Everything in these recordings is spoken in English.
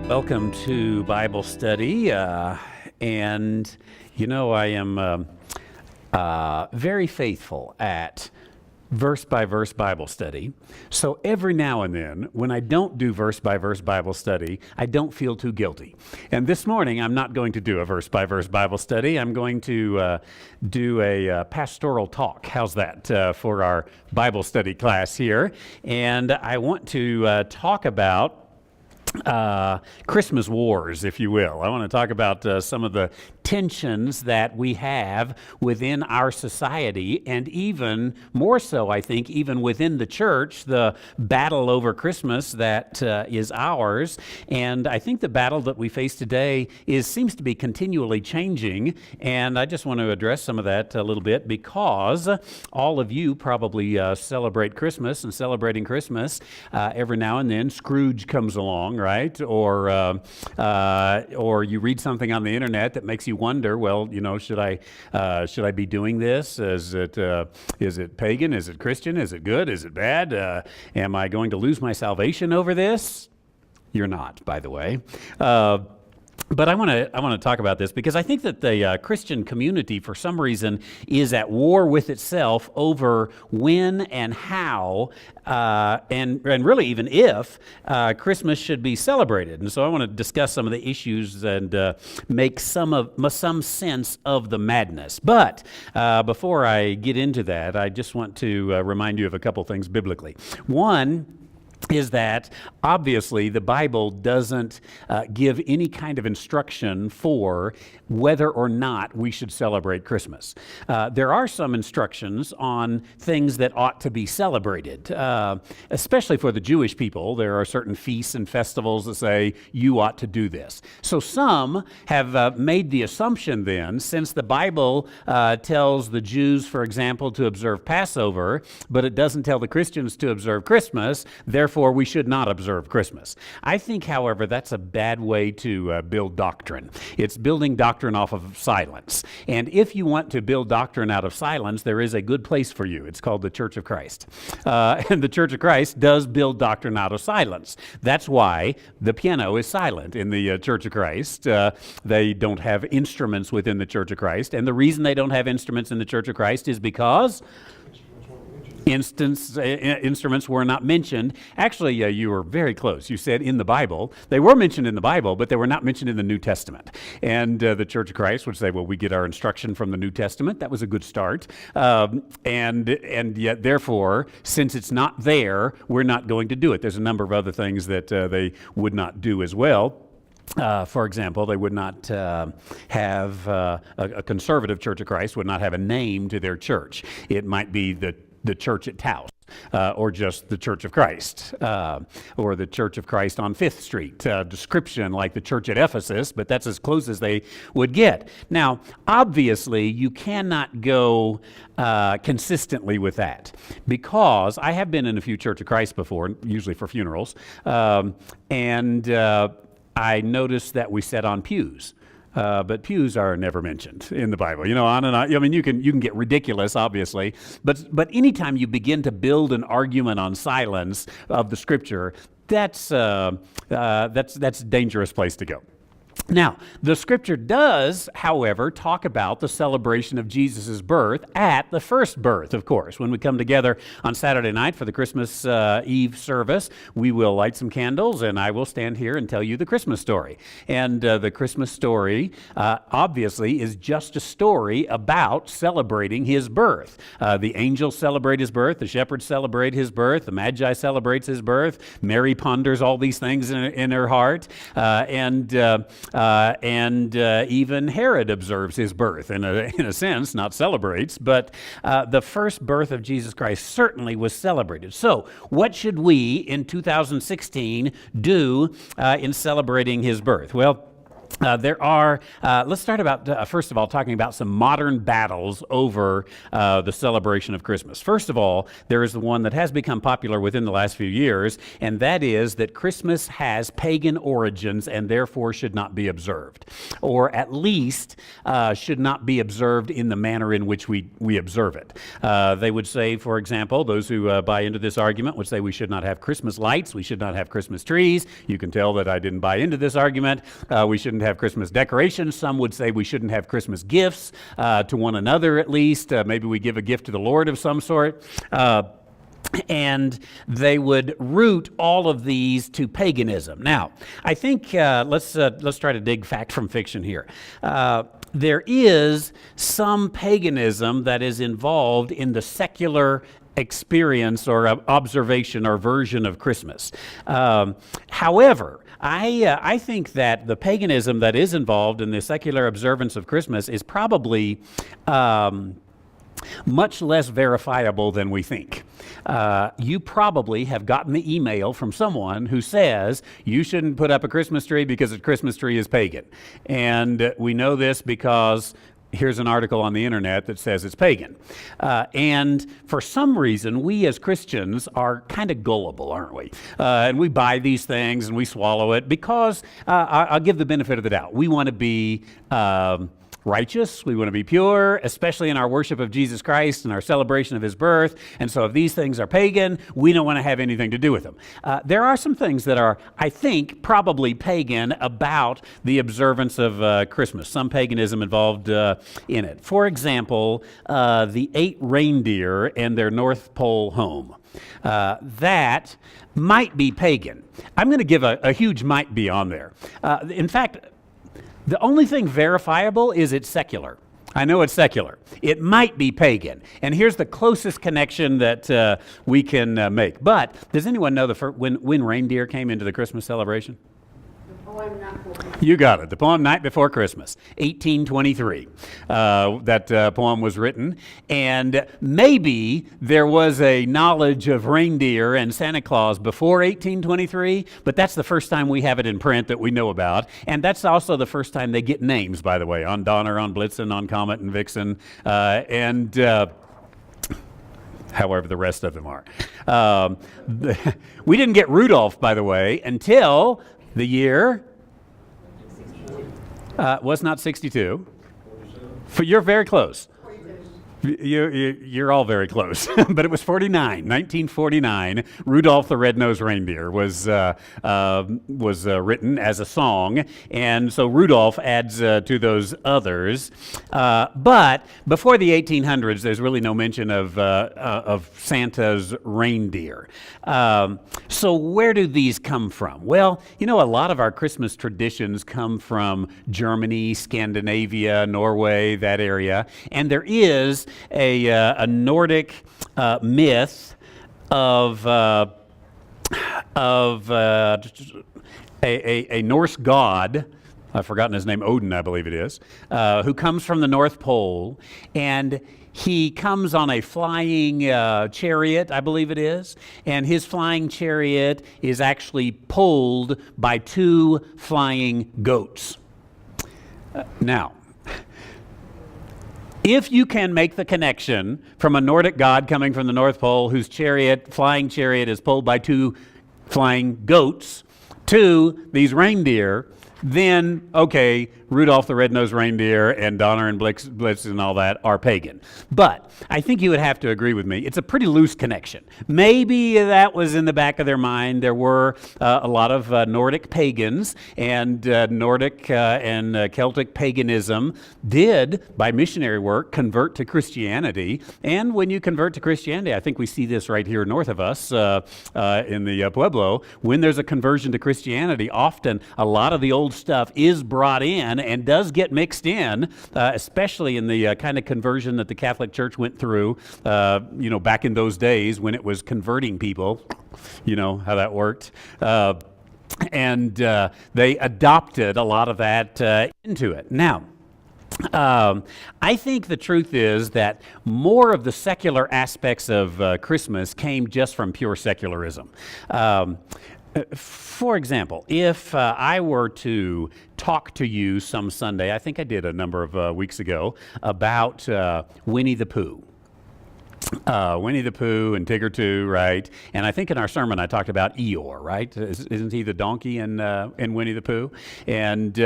Welcome to Bible study, and I am very faithful at verse-by-verse Bible study. So every now and then, when I don't do verse-by-verse Bible study, I don't feel too guilty. And this morning, I'm not going to do a verse-by-verse Bible study. I'm going to do a pastoral talk. How's that for our Bible study class here? And I want to talk about Christmas wars, if you will. I want to talk about some of the tensions that we have within our society, and even more so, I think, even within the church, the battle over Christmas that is ours. And I think the battle that we face today seems to be continually changing, and I just want to address some of that a little bit, because all of you probably celebrate Christmas, and celebrating Christmas, every now and then Scrooge comes along, right? Or you read something on the internet that makes you wonder, well, should I be doing this? Is it pagan? Is it Christian? Is it good? Is it bad? Am I going to lose my salvation over this? You're not, by the way. But I want to talk about this because I think that the Christian community, for some reason, is at war with itself over when and how, and really even if Christmas should be celebrated. And so I want to discuss some of the issues and make some sense of the madness. But before I get into that, I just want to remind you of a couple things biblically. One is that obviously the Bible doesn't give any kind of instruction for whether or not we should celebrate Christmas. There are some instructions on things that ought to be celebrated, especially for the Jewish people. There are certain feasts and festivals that say you ought to do this. So some have made the assumption then, since the Bible tells the Jews, for example, to observe Passover, but it doesn't tell the Christians to observe Christmas, therefore we should not observe Christmas. I think, however, that's a bad way to build doctrine. It's building doctrine off of silence. And if you want to build doctrine out of silence, there is a good place for you. It's called the Church of Christ. And the Church of Christ does build doctrine out of silence. That's why the piano is silent in the Church of Christ. They don't have instruments within the Church of Christ. And the reason they don't have instruments in the Church of Christ is because instruments were not mentioned. Actually, you were very close. You said in the Bible. They were mentioned in the Bible, but they were not mentioned in the New Testament. And the Church of Christ would say, well, we get our instruction from the New Testament. That was a good start. And yet, therefore, since it's not there, we're not going to do it. There's a number of other things that they would not do as well. For example, they would not have a conservative Church of Christ would not have a name to their church. It might be the church at Taos, or just the Church of Christ, or the Church of Christ on 5th Street, description like the church at Ephesus, but that's as close as they would get. Now, obviously, you cannot go consistently with that, because I have been in a few Church of Christ before, usually for funerals, and I noticed that we sat on pews. But pews are never mentioned in the Bible. On and on. I mean, you can get ridiculous, obviously, but anytime you begin to build an argument on silence of the Scripture, that's a dangerous place to go. Now, the Scripture does, however, talk about the celebration of Jesus' birth at the first birth, of course. When we come together on Saturday night for the Christmas Eve service, we will light some candles, and I will stand here and tell you the Christmas story. And the Christmas story, obviously, is just a story about celebrating His birth. The angels celebrate His birth, the shepherds celebrate His birth, the Magi celebrates His birth, Mary ponders all these things in her heart, and even Herod observes His birth in a sense, not celebrates, but the first birth of Jesus Christ certainly was celebrated. So what should we in 2016 do in celebrating His birth? Well, let's start about, first of all, talking about some modern battles over the celebration of Christmas. First of all, there is the one that has become popular within the last few years, and that is that Christmas has pagan origins and therefore should not be observed, or at least should not be observed in the manner in which we observe it. They would say, for example, those who buy into this argument would say we should not have Christmas lights, we should not have Christmas trees. You can tell that I didn't buy into this argument. We shouldn't have Christmas decorations. Some would say we shouldn't have Christmas gifts to one another, at least. Maybe we give a gift to the Lord of some sort. And they would root all of these to paganism. Now, I think let's try to dig fact from fiction here. There is some paganism that is involved in the secular experience or observation or version of Christmas. However, I think that the paganism that is involved in the secular observance of Christmas is probably much less verifiable than we think. You probably have gotten the email from someone who says you shouldn't put up a Christmas tree because a Christmas tree is pagan. And we know this because here's an article on the internet that says it's pagan. And for some reason, we as Christians are kind of gullible, aren't we? And we buy these things and we swallow it because, I'll give the benefit of the doubt, we want to be righteous, we want to be pure, especially in our worship of Jesus Christ and our celebration of his birth. And so if these things are pagan, we don't want to have anything to do with them. There are some things that are, I think, probably pagan about the observance of Christmas. Some paganism involved in it. For example, the 8 reindeer and their North Pole home. That might be pagan. I'm going to give a huge might be on there. In fact, the only thing verifiable is it's secular. I know it's secular. It might be pagan. And here's the closest connection that we can make. But does anyone know when reindeer came into the Christmas celebration? You got it. The poem Night Before Christmas, 1823. That poem was written. And maybe there was a knowledge of reindeer and Santa Claus before 1823, but that's the first time we have it in print that we know about. And that's also the first time they get names, by the way, on Donner, on Blitzen, on Comet and Vixen, however the rest of them are. We didn't get Rudolph, by the way, until the year was not 62. You're very close. You're all very close, but it was 1949. Rudolph the Red-Nosed Reindeer was written as a song, and so Rudolph adds to those others. But before the 1800s, there's really no mention of Santa's reindeer. So where do these come from? Well, you know, a lot of our Christmas traditions come from Germany, Scandinavia, Norway, that area, and there is a Nordic myth of a Norse god. I've forgotten his name, Odin, I believe it is, who comes from the North Pole, and he comes on a flying chariot, I believe it is, and his flying chariot is actually pulled by 2 flying goats. Now, if you can make the connection from a Nordic god coming from the North Pole whose flying chariot is pulled by 2 flying goats to these reindeer, then, okay, Rudolph the Red-Nosed Reindeer and Donner and Blitzen and all that are pagan. But I think you would have to agree with me. It's a pretty loose connection. Maybe that was in the back of their mind. There were a lot of Nordic pagans, and Nordic and Celtic paganism did, by missionary work, convert to Christianity. And when you convert to Christianity, I think we see this right here north of us in the Pueblo, when there's a conversion to Christianity, often a lot of the old stuff is brought in and does get mixed in, especially in the kind of conversion that the Catholic Church went through, back in those days when it was converting people. You know how that worked. And they adopted a lot of that into it. Now, I think the truth is that more of the secular aspects of Christmas came just from pure secularism. For example, if I were to talk to you some Sunday, I think I did a number of weeks ago, about Winnie the Pooh. Winnie the Pooh and Tigger too, right? And I think in our sermon I talked about Eeyore, right? Isn't he the donkey in Winnie the Pooh? And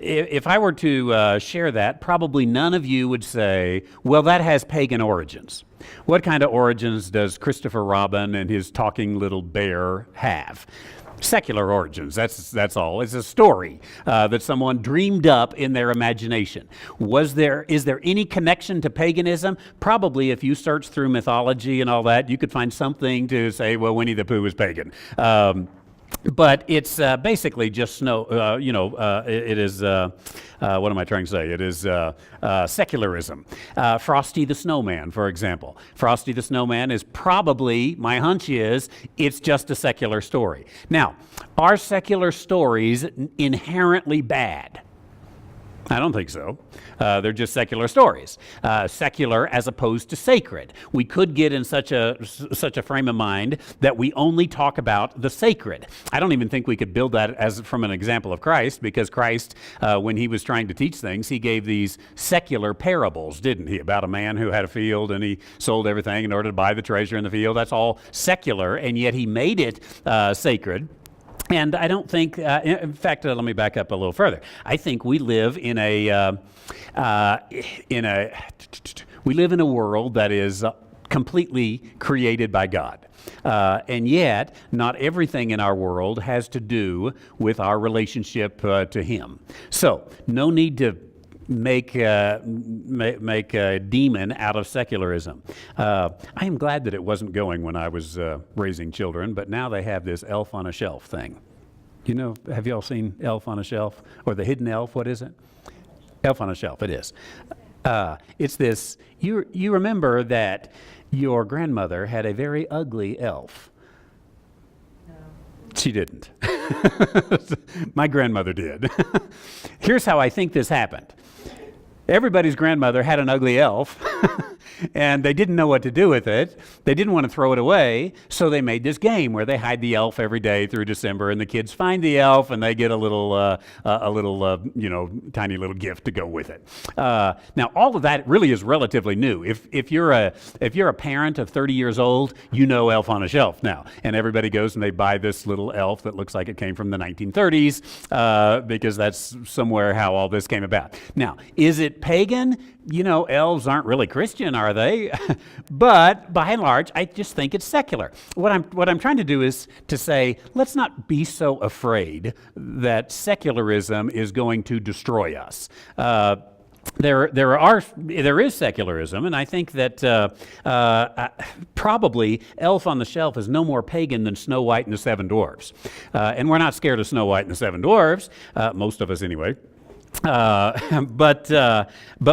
if I were to share that, probably none of you would say, well, that has pagan origins. What kind of origins does Christopher Robin and his talking little bear have? Secular origins, that's all. It's a story that someone dreamed up in their imagination. Is there any connection to paganism? Probably. If you search through mythology and all that, you could find something to say, well, Winnie the Pooh was pagan. But it's basically just it is, what am I trying to say? It is secularism. Frosty the Snowman, for example. Frosty the Snowman is probably, my hunch is, it's just a secular story. Now, are secular stories inherently bad? I don't think so. They're just secular stories. Secular as opposed to sacred. We could get in such a frame of mind that we only talk about the sacred. I don't even think we could build that as from an example of Christ, because Christ, when he was trying to teach things, he gave these secular parables, didn't he? About a man who had a field and he sold everything in order to buy the treasure in the field. That's all secular, and yet he made it sacred. And I don't think, in fact, let me back up a little further. I think we live in a world that is completely created by God. And yet, not everything in our world has to do with our relationship to Him. So, no need to make a demon out of secularism. I am glad that it wasn't going when I was raising children, but now they have this elf on a shelf thing. You know, have you all seen Elf on a Shelf? Or the Hidden Elf, what is it? Elf on a Shelf, it is. It's this, you remember that your grandmother had a very ugly elf. No. She didn't. My grandmother did. Here's how I think this happened. Everybody's grandmother had an ugly elf, and they didn't know what to do with it. They didn't want to throw it away, so they made this game where they hide the elf every day through December, and the kids find the elf, and they get a little tiny little gift to go with it. Now, all of that really is relatively new. If you're a parent of 30 years old, you know Elf on a Shelf now, and everybody goes and they buy this little elf that looks like it came from the 1930s, because that's somewhere how all this came about. Now, is it pagan? You know, elves aren't really Christian, are they? But by and large, I just think it's secular. What I'm trying to do is to say, let's not be so afraid that secularism is going to destroy us. There is secularism, and I think that probably Elf on the Shelf is no more pagan than Snow White and the Seven Dwarfs. And we're not scared of Snow White and the Seven Dwarfs, most of us anyway. But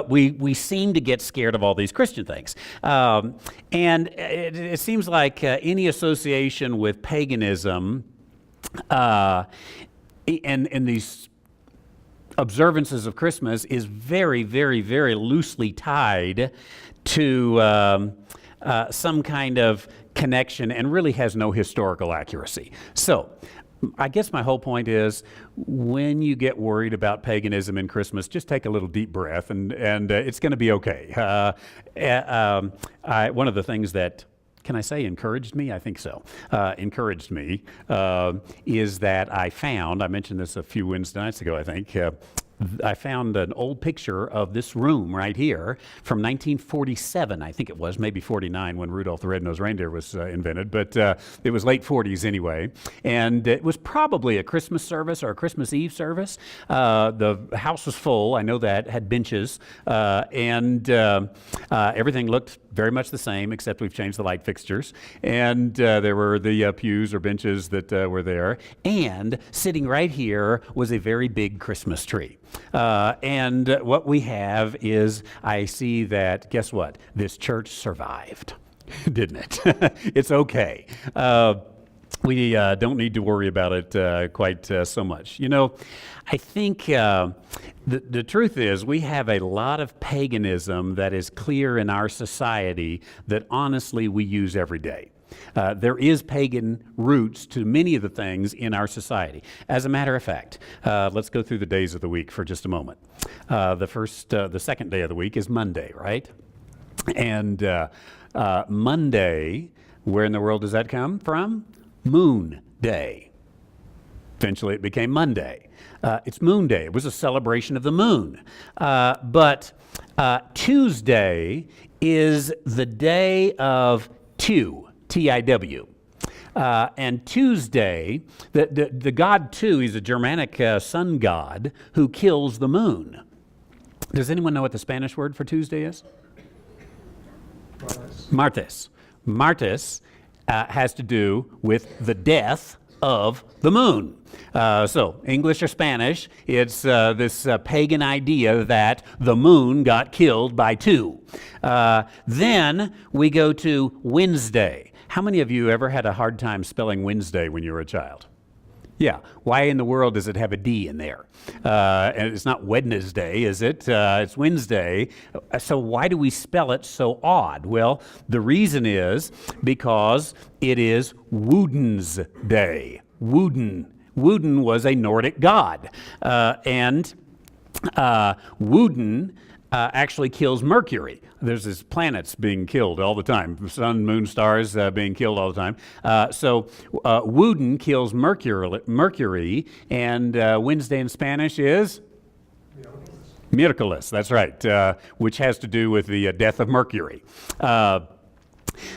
we seem to get scared of all these Christian things. And it seems like any association with paganism and these observances of Christmas is very, very, very loosely tied to some kind of connection and really has no historical accuracy. So, I guess my whole point is, when you get worried about paganism in Christmas, just take a little deep breath, and it's going to be okay. One of the things that, can I say encouraged me? I think so. Encouraged me is that I mentioned this a few Wednesday nights ago, I think. I found an old picture of this room right here from 1947, I think it was, maybe 49 when Rudolph the Red-Nosed Reindeer was invented, but it was late 40s anyway. And it was probably a Christmas service or a Christmas Eve service. The house was full, I know that, had benches, and everything looked very much the same, except we've changed the light fixtures. And there were the pews or benches that were there. And sitting right here was a very big Christmas tree. And what we have is, I see that, guess what? This church survived, didn't it? It's okay. We don't need to worry about it quite so much. You know, I think the truth is we have a lot of paganism that is clear in our society that honestly we use every day. There is pagan roots to many of the things in our society. As a matter of fact, let's go through the days of the week for just a moment. The second day of the week is Monday, right? And Monday, where in the world does that come from? Moon Day. Eventually it became Monday. It's Moon Day. It was a celebration of the moon. But Tuesday is the day of Tiw, T-I-W. And Tuesday, the god Tu, he's a Germanic sun god who kills the moon. Does anyone know what the Spanish word for Tuesday is? Martes. Martes has to do with the death of the moon. So English or Spanish, it's this pagan idea that the moon got killed by Tu. Then we go to Wednesday. How many of you ever had a hard time spelling Wednesday when you were a child? Yeah. Why in the world does it have a D in there? And it's not Wednesday, is it? It's Wednesday. So why do we spell it so odd? Well, the reason is because it is Woden's Day. Woden. Woden was a Nordic god. And Woden actually kills Mercury. There's these planets being killed all the time, sun, moon, stars being killed all the time. So Woden kills Mercury, and Wednesday in Spanish is? Miércoles, that's right, which has to do with the death of Mercury.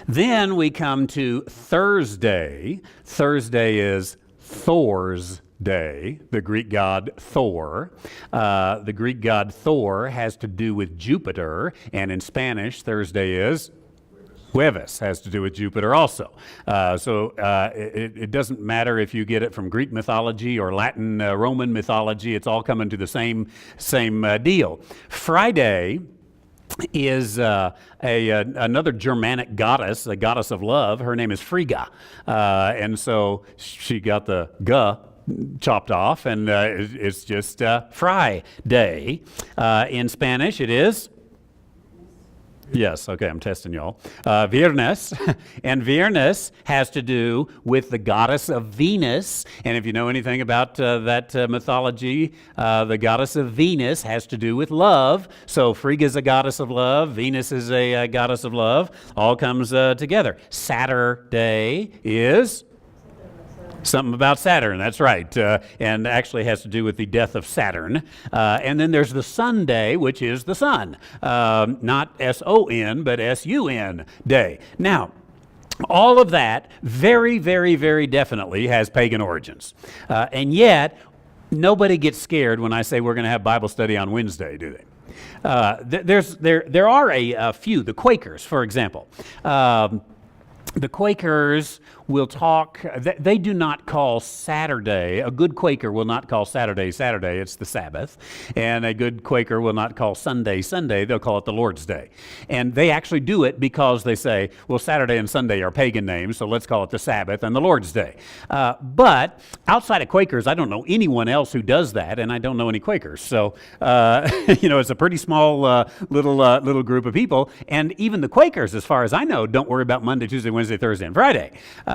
Then we come to Thursday. Thursday is Thor's Day, the Greek god Thor. The Greek god Thor has to do with Jupiter, and in Spanish, Thursday is Jueves, has to do with Jupiter also. So it doesn't matter if you get it from Greek mythology or Latin Roman mythology, it's all coming to the same deal. Friday is another Germanic goddess, a goddess of love. Her name is Frigga. And so she got the G chopped off, and it's just Friday. In Spanish, it is? Yes, okay, I'm testing y'all. Viernes, and Viernes has to do with the goddess of Venus. And if you know anything about that mythology, the goddess of Venus has to do with love. So Frigga is a goddess of love, Venus is a goddess of love, all comes together. Saturday is? Something about Saturn, that's right, and actually has to do with the death of Saturn. And then there's the Sunday, which is the sun, not S-O-N, but S-U-N day. Now, all of that very, very, very definitely has pagan origins. And yet, nobody gets scared when I say we're going to have Bible study on Wednesday, do they? There are a few, the Quakers, for example. The Quakers will talk, they do not call Saturday, a good Quaker will not call Saturday, Saturday, it's the Sabbath. And a good Quaker will not call Sunday, Sunday, they'll call it the Lord's Day. And they actually do it because they say, well, Saturday and Sunday are pagan names, so let's call it the Sabbath and the Lord's Day. But outside of Quakers, I don't know anyone else who does that, and I don't know any Quakers. So, it's a pretty small little group of people. And even the Quakers, as far as I know, don't worry about Monday, Tuesday, Wednesday, Thursday, and Friday.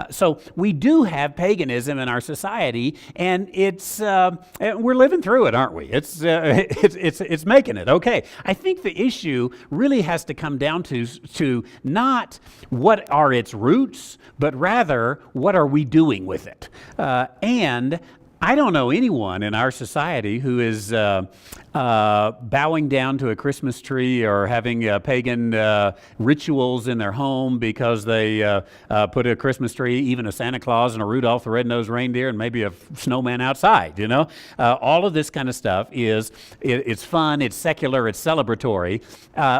So we do have paganism in our society, and we're living through it, aren't we? It's making it okay. I think the issue really has to come down to not what are its roots, but rather what are we doing with it. And I don't know anyone in our society who is bowing down to a Christmas tree or having pagan rituals in their home because they put a Christmas tree, even a Santa Claus and a Rudolph the Red-Nosed Reindeer and maybe a snowman outside, all of this kind of stuff it's fun, it's secular, it's celebratory.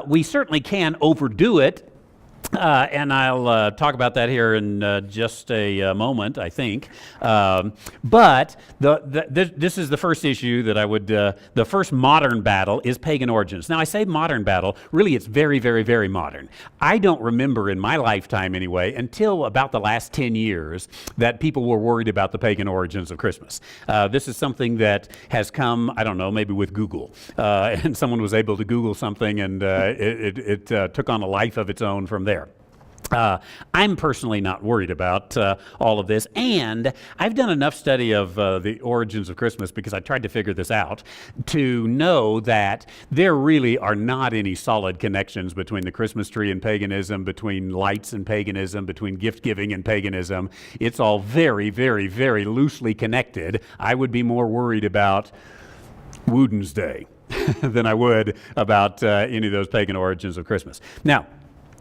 We certainly can overdo it. And I'll talk about that here in just a moment, I think. But this is the first issue that I would, the first modern battle is pagan origins. Now, I say modern battle, really it's very, very, very modern. I don't remember in my lifetime anyway, until about the last 10 years, that people were worried about the pagan origins of Christmas. This is something that has come, I don't know, maybe with Google. And someone was able to Google something and it took on a life of its own from there. I'm personally not worried about all of this, and I've done enough study of the origins of Christmas because I tried to figure this out to know that there really are not any solid connections between the Christmas tree and paganism, between lights and paganism, between gift giving and paganism. It's all very, very, very loosely connected. I would be more worried about Woden's Day than I would about any of those pagan origins of Christmas. Now,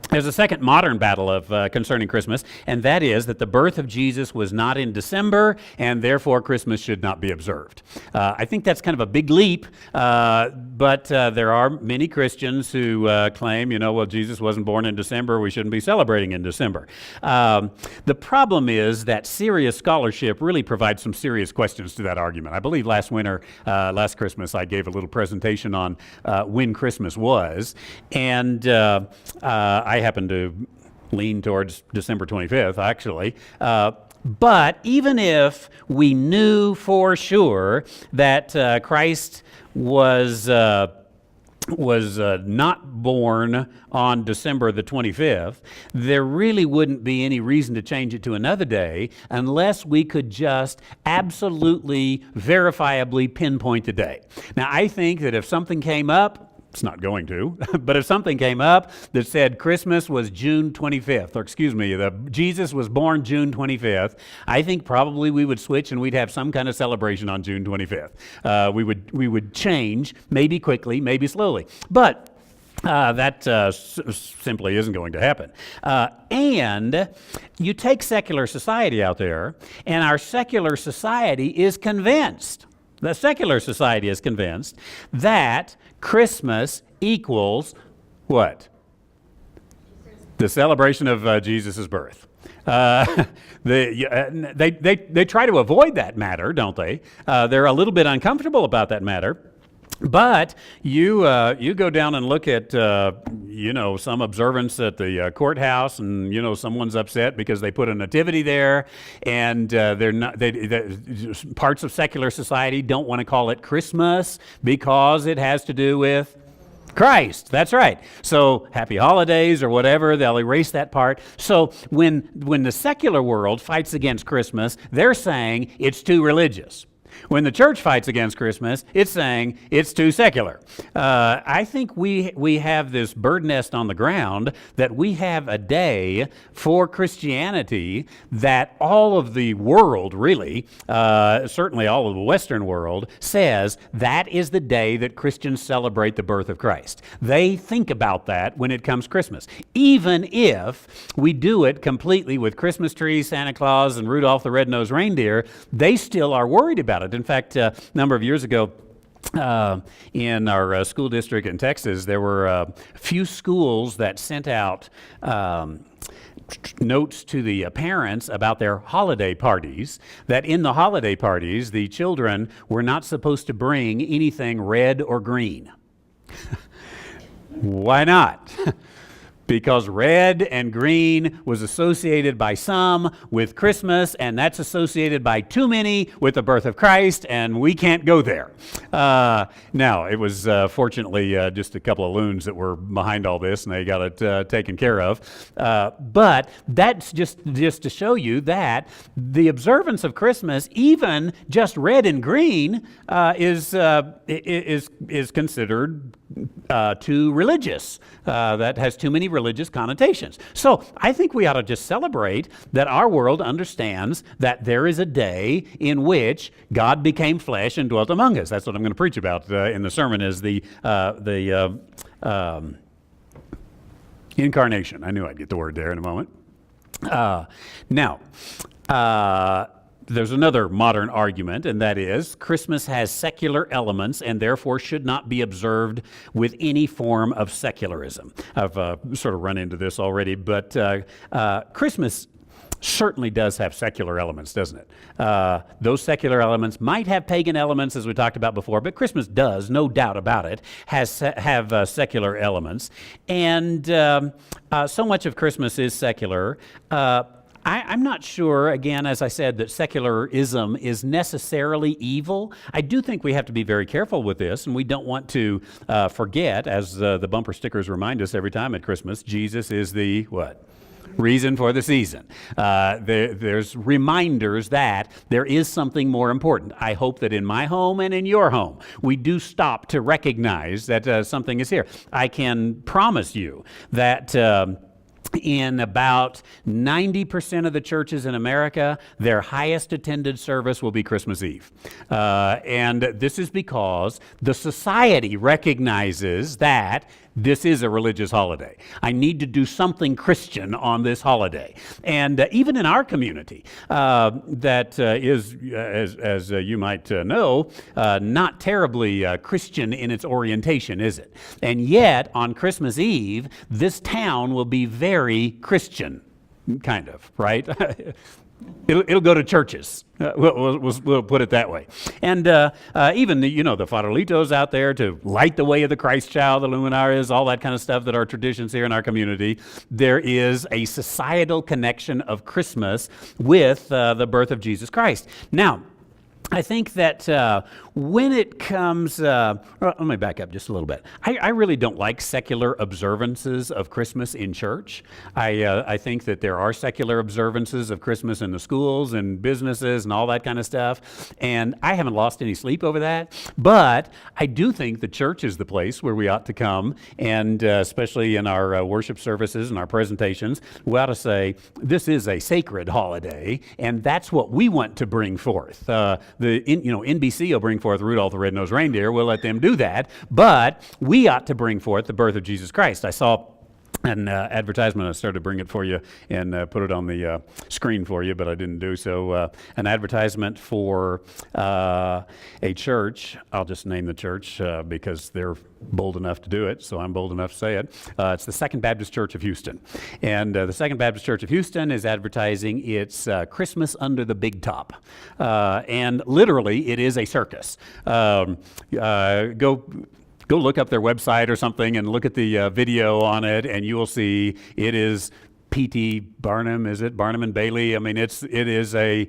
there's a second modern battle of concerning Christmas, and that is that the birth of Jesus was not in December, and therefore Christmas should not be observed. I think that's kind of a big leap, but there are many Christians who claim, well, Jesus wasn't born in December, we shouldn't be celebrating in December. The problem is that serious scholarship really provides some serious questions to that argument. I believe last Christmas, I gave a little presentation on when Christmas was, and I happen to lean towards December 25th, actually. But even if we knew for sure that Christ was not born on December the 25th, there really wouldn't be any reason to change it to another day unless we could just absolutely, verifiably pinpoint the day. Now, I think that if something came up, it's not going to, but if something came up that said Christmas was June 25th, or excuse me, Jesus was born June 25th, I think probably we would switch and we'd have some kind of celebration on June 25th. We would change, maybe quickly, maybe slowly. But that simply isn't going to happen. And you take secular society out there, and our secular society is convinced, the secular society is convinced that Christmas equals what? The celebration of Jesus' birth. They try to avoid that matter, don't they? They're a little bit uncomfortable about that matter. But you go down and look at some observance at the courthouse, and someone's upset because they put a nativity there, and they're not. Parts of secular society don't want to call it Christmas because it has to do with Christ. That's right. So happy holidays or whatever, they'll erase that part. So when the secular world fights against Christmas, they're saying it's too religious. When the church fights against Christmas, it's saying it's too secular. I think we have this bird nest on the ground that we have a day for Christianity that all of the world, really, certainly all of the Western world, says that is the day that Christians celebrate the birth of Christ. They think about that when it comes Christmas. Even if we do it completely with Christmas trees, Santa Claus, and Rudolph the Red-Nosed Reindeer, they still are worried about it. In fact, a number of years ago, in our school district in Texas, there were a few schools that sent out notes to the parents about their holiday parties, that in the holiday parties, the children were not supposed to bring anything red or green. Why not? Because red and green was associated by some with Christmas, and that's associated by too many with the birth of Christ, and we can't go there. Now, it was fortunately just a couple of loons that were behind all this, and they got it taken care of. But that's just to show you that the observance of Christmas, even just red and green, is considered too religious. That has too many religious connotations. So I think we ought to just celebrate that our world understands that there is a day in which God became flesh and dwelt among us. That's what I'm going to preach about in the sermon, is the incarnation. I knew I'd get the word there in a moment. Now, there's another modern argument, and that is Christmas has secular elements and therefore should not be observed with any form of secularism. I've sort of run into this already, but Christmas certainly does have secular elements, doesn't it? Those secular elements might have pagan elements, as we talked about before, but Christmas does, no doubt about it, have secular elements. And so much of Christmas is secular. I'm not sure, again, as I said, that secularism is necessarily evil. I do think we have to be very careful with this, and we don't want to forget, as the bumper stickers remind us every time at Christmas, Jesus is the what? reason for the season. There's reminders that there is something more important. I hope that in my home and in your home, we do stop to recognize that something is here. I can promise you that in about 90% of the churches in America, their highest attended service will be Christmas Eve. And this is because the society recognizes that this is a religious holiday. I need to do something Christian on this holiday. And even in our community, that is, as you might know, not terribly Christian in its orientation, is it? And yet, on Christmas Eve, this town will be very Christian, kind of, right? It'll go to churches. We'll put it that way. And even the farolitos out there to light the way of the Christ child, the luminaries, all that kind of stuff that are traditions here in our community. There is a societal connection of Christmas with the birth of Jesus Christ. Now, I think that when it comes, let me back up just a little bit. I really don't like secular observances of Christmas in church. I think that there are secular observances of Christmas in the schools and businesses and all that kind of stuff. And I haven't lost any sleep over that. But I do think the church is the place where we ought to come, and especially in our worship services and our presentations, we ought to say, this is a sacred holiday, and that's what we want to bring forth. NBC will bring forth Rudolph the Red-Nosed Reindeer. We'll let them do that. But we ought to bring forth the birth of Jesus Christ. I saw an advertisement. I started to bring it for you and put it on the screen for you, but I didn't do so. An advertisement for a church. I'll just name the church because they're bold enough to do it, so I'm bold enough to say it. It's the Second Baptist Church of Houston. And the Second Baptist Church of Houston is advertising its Christmas under the Big Top. And literally, it is a circus. Go look up their website or something and look at the video on it, and you will see it is P.T. Barnum, is it? Barnum and Bailey. I mean, it's a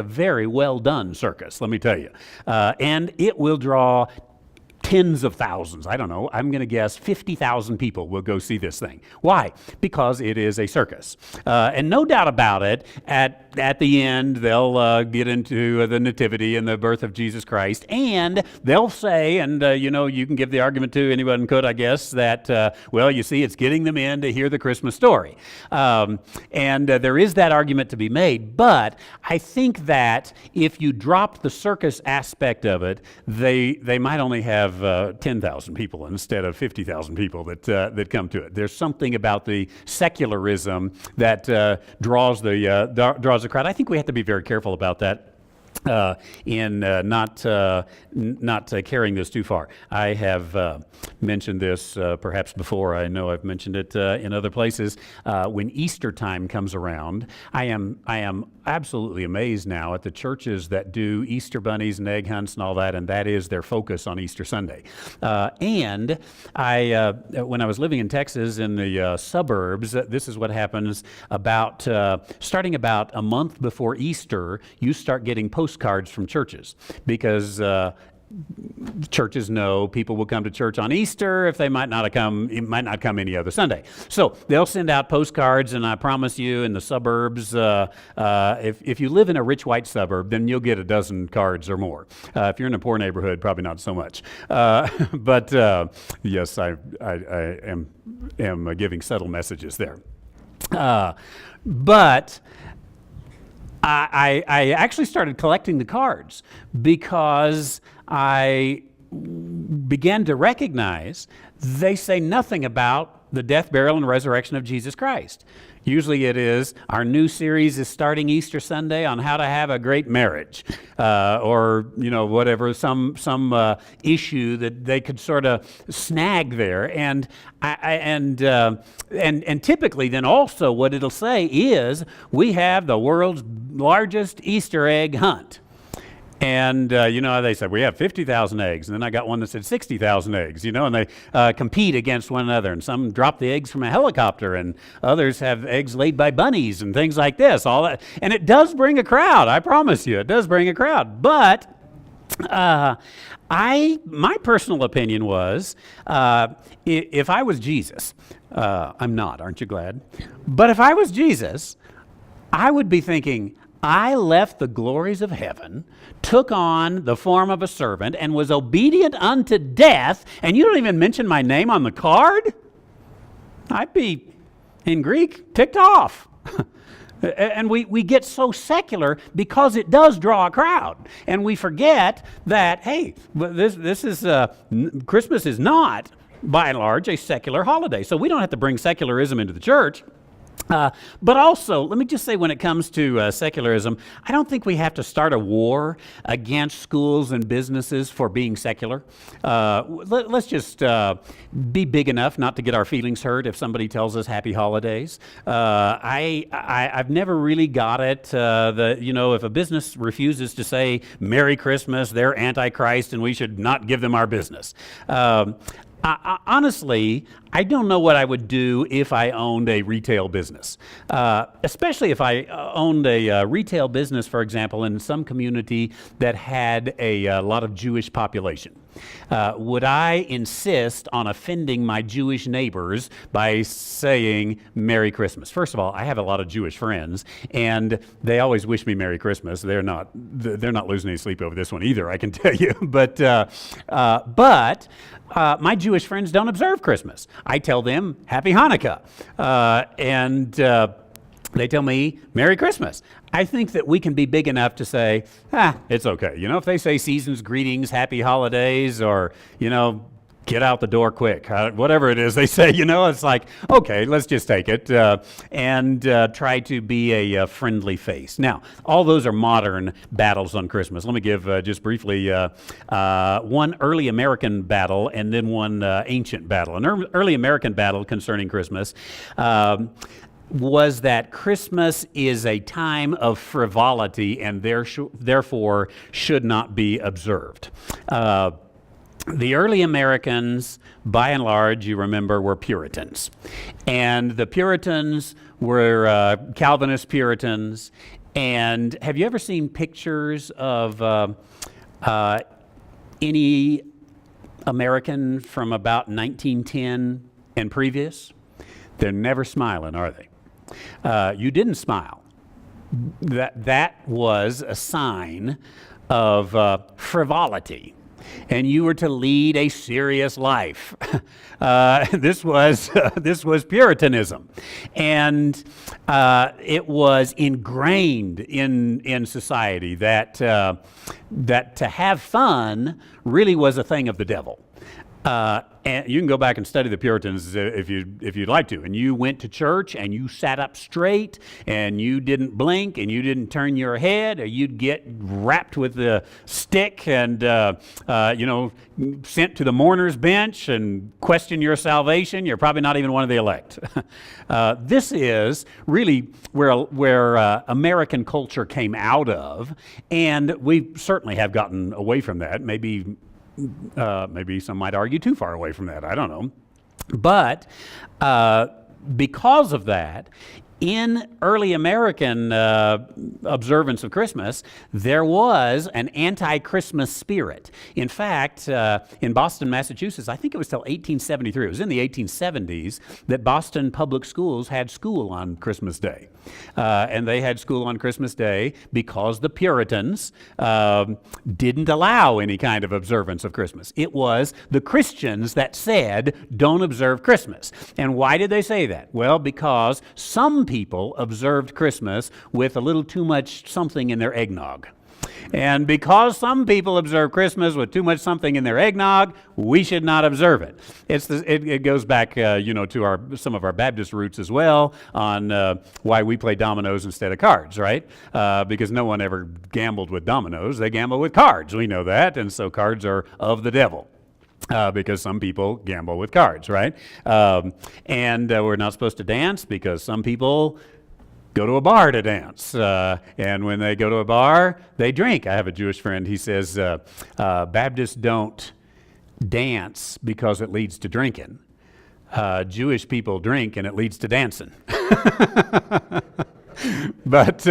very well done circus, let me tell you. And it will draw tens of thousands. I don't know. I'm going to guess 50,000 people will go see this thing. Why? Because it is a circus. And no doubt about it, at the end, they'll get into the nativity and the birth of Jesus Christ. And they'll say, and you can give the argument to, anyone could, I guess, that, well, you see, it's getting them in to hear the Christmas story. And there is that argument to be made. But I think that if you dropped the circus aspect of it, they might only have 10,000 people instead of 50,000 people that come to it. There's something about the secularism that draws the crowd. I think we have to be very careful about that. In not carrying this too far. I have mentioned this perhaps before. I know I've mentioned it in other places. When Easter time comes around, I am absolutely amazed now at the churches that do Easter bunnies and egg hunts and all that, and that is their focus on Easter Sunday. And when I was living in Texas in the suburbs, this is what happens starting about a month before Easter, you start getting postcards from churches because churches know people will come to church on Easter if they might not come any other Sunday. So they'll send out postcards, and I promise you in the suburbs, if you live in a rich white suburb, then you'll get a dozen cards or more. If you're in a poor neighborhood, probably not so much. But yes, I am giving subtle messages there. But I actually started collecting the cards because I began to recognize they say nothing about the death, burial, and resurrection of Jesus Christ. Usually it is, our new series is starting Easter Sunday on how to have a great marriage, or whatever, some issue that they could sort of snag there, and typically then also what it'll say is we have the world's largest Easter egg hunt. And, they said, we have 50,000 eggs. And then I got one that said 60,000 eggs, and they compete against one another. And some drop the eggs from a helicopter, and others have eggs laid by bunnies and things like this. All that. And it does bring a crowd, I promise you. It does bring a crowd. But Uh, my personal opinion was, if I was Jesus, I'm not, aren't you glad? But if I was Jesus, I would be thinking, I left the glories of heaven, took on the form of a servant, and was obedient unto death, and you don't even mention my name on the card? I'd be, in Greek, ticked off. And we get so secular because it does draw a crowd. And we forget that, hey, this is, Christmas is not, by and large, a secular holiday. So we don't have to bring secularism into the church. But also, let me just say, when it comes to secularism, I don't think we have to start a war against schools and businesses for being secular. Let's just be big enough not to get our feelings hurt if somebody tells us happy holidays. I've never really got it. If a business refuses to say Merry Christmas, they're Antichrist, and we should not give them our business. Honestly, I don't know what I would do if I owned a retail business, especially if I owned a retail business, for example, in some community that had a lot of Jewish population. Would I insist on offending my Jewish neighbors by saying Merry Christmas? First of all, I have a lot of Jewish friends, and they always wish me Merry Christmas. They're not losing any sleep over this one either, I can tell you. But my Jewish friends don't observe Christmas. I tell them Happy Hanukkah, and they tell me Merry Christmas. I think that we can be big enough to say, it's okay. If they say season's greetings, happy holidays, or, get out the door quick, whatever it is they say, it's like, okay, let's just take it and try to be a friendly face. Now, all those are modern battles on Christmas. Let me give just briefly one early American battle and then one ancient battle. An early American battle concerning Christmas was that Christmas is a time of frivolity and therefore should not be observed. The early Americans, by and large, you remember, were Puritans. And the Puritans were Calvinist Puritans. And have you ever seen pictures of any American from about 1910 and previous? They're never smiling, are they? You didn't smile. That was a sign of frivolity. And you were to lead a serious life. This was Puritanism, and it was ingrained in society that to have fun really was a thing of the devil. And you can go back and study the Puritans if you'd like to. And you went to church and you sat up straight and you didn't blink and you didn't turn your head, or you'd get rapped with the stick and sent to the mourner's bench and question your salvation. You're probably not even one of the elect. This is really where American culture came out of, and we certainly have gotten away from that. Maybe some might argue too far away from that. I don't know. But because of that, in early American observance of Christmas, there was an anti-Christmas spirit. In fact, in Boston, Massachusetts, I think it was till 1873, it was in the 1870s, that Boston public schools had school on Christmas Day. And they had school on Christmas Day because the Puritans didn't allow any kind of observance of Christmas. It was the Christians that said, don't observe Christmas. And why did they say that? Well, because some people observed Christmas with a little too much something in their eggnog. And because some people observe Christmas with too much something in their eggnog, we should not observe it. It goes back, to some of our Baptist roots as well on why we play dominoes instead of cards, right? Because no one ever gambled with dominoes; they gamble with cards. We know that, and so cards are of the devil. Because some people gamble with cards, right? And we're not supposed to dance because some people go to a bar to dance. And when they go to a bar, they drink. I have a Jewish friend, he says, Baptists don't dance because it leads to drinking. Jewish people drink and it leads to dancing. But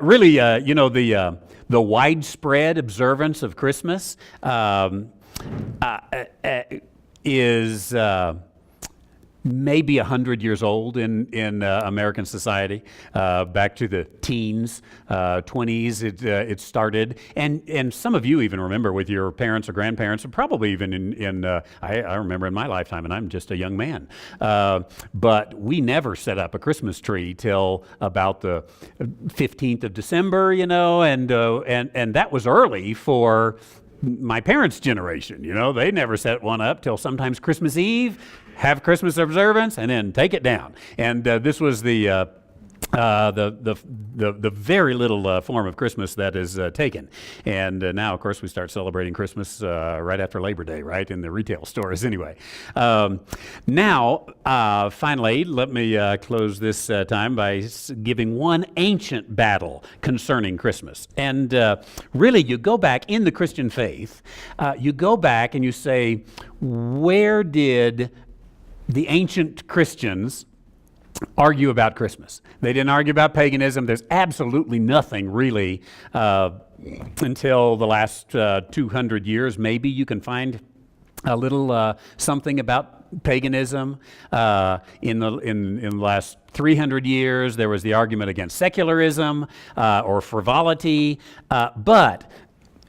really, the widespread observance of Christmas is maybe 100 years old in American society. Back to the teens, 20s, it started, and some of you even remember with your parents or grandparents, or probably even I remember in my lifetime, and I'm just a young man. But we never set up a Christmas tree till about the 15th of December, and that was early for my parents' generation. They never set one up till sometimes Christmas Eve, have Christmas observance, and then take it down. And this was the very little form of Christmas that is taken. And now, of course, we start celebrating Christmas right after Labor Day, right, in the retail stores anyway. Now, finally, let me close this time by giving one ancient battle concerning Christmas. And really, you go back in the Christian faith, you go back and you say, where did the ancient Christians argue about Christmas? They didn't argue about paganism. There's absolutely nothing really until the last 200 years. Maybe you can find a little something about paganism. In the last 300 years, there was the argument against secularism or frivolity. But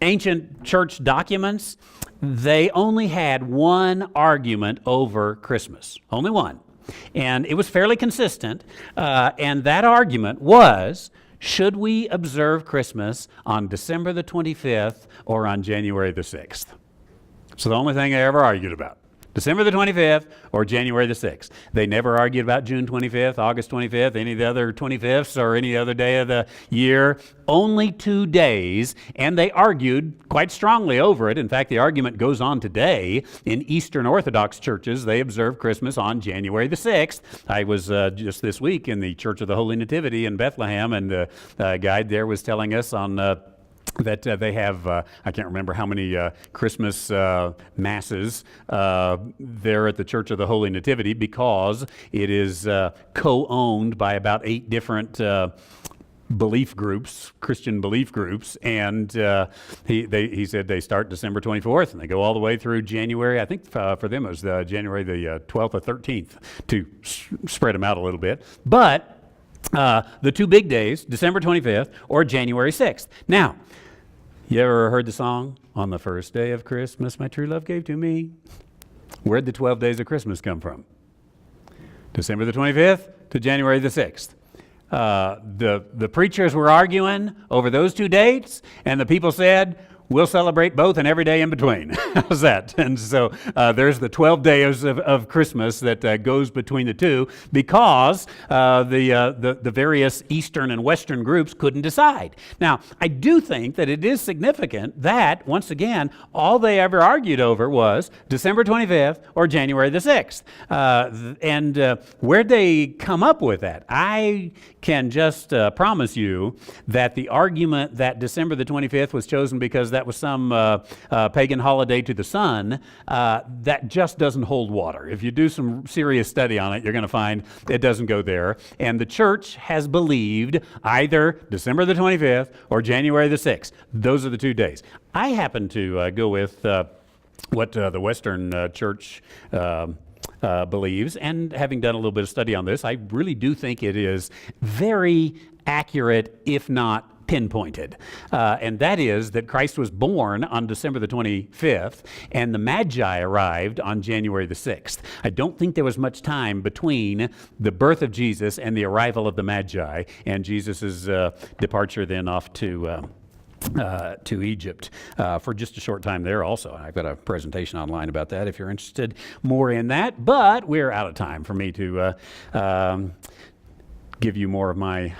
ancient church documents, they only had one argument over Christmas. Only one. And it was fairly consistent. And that argument was, should we observe Christmas on December the 25th or on January the 6th? So the only thing they ever argued about. December the 25th or January the 6th. They never argued about June 25th, August 25th, any of the other 25ths or any other day of the year. Only 2 days, and they argued quite strongly over it. In fact, the argument goes on today. In Eastern Orthodox churches, they observe Christmas on January the 6th. I was just this week in the Church of the Holy Nativity in Bethlehem, and the guide there was telling us on that they have, I can't remember how many Christmas masses there at the Church of the Holy Nativity, because it is co-owned by about 8 different belief groups, Christian belief groups, and he said they start December 24th and they go all the way through January. I think for them it was January the 12th or 13th to spread them out a little bit. But the 2 big days, December 25th or January 6th. Now, you ever heard the song, "On the first day of Christmas, my true love gave to me"? Where'd the 12 days of Christmas come from? December the 25th to January the 6th. The preachers were arguing over those 2 dates, and the people said, we'll celebrate both and every day in between. How's that? And so there's the 12 days of Christmas that goes between the two, because the various Eastern and Western groups couldn't decide. Now, I do think that it is significant that, once again, all they ever argued over was December 25th or January the 6th. And where'd they come up with that? I can just promise you that the argument that December the 25th was chosen because that was some pagan holiday to the sun, that just doesn't hold water. If you do some serious study on it, you're going to find it doesn't go there. And the church has believed either December the 25th or January the 6th. Those are the 2 days. I happen to go with what the Western church believes, and having done a little bit of study on this, I really do think it is very accurate, if not pinpointed. And that is that Christ was born on December the 25th, and the Magi arrived on January the 6th. I don't think there was much time between the birth of Jesus and the arrival of the Magi, and Jesus' departure then off to Egypt for just a short time there also. I've got a presentation online about that if you're interested more in that, but we're out of time for me to give you more of my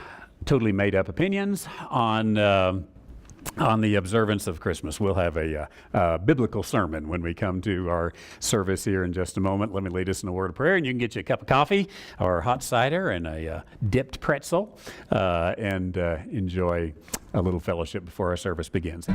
totally made up opinions on the observance of Christmas. We'll have a biblical sermon when we come to our service here in just a moment. Let me lead us in a word of prayer, and you can get you a cup of coffee or hot cider and a dipped pretzel and enjoy a little fellowship before our service begins.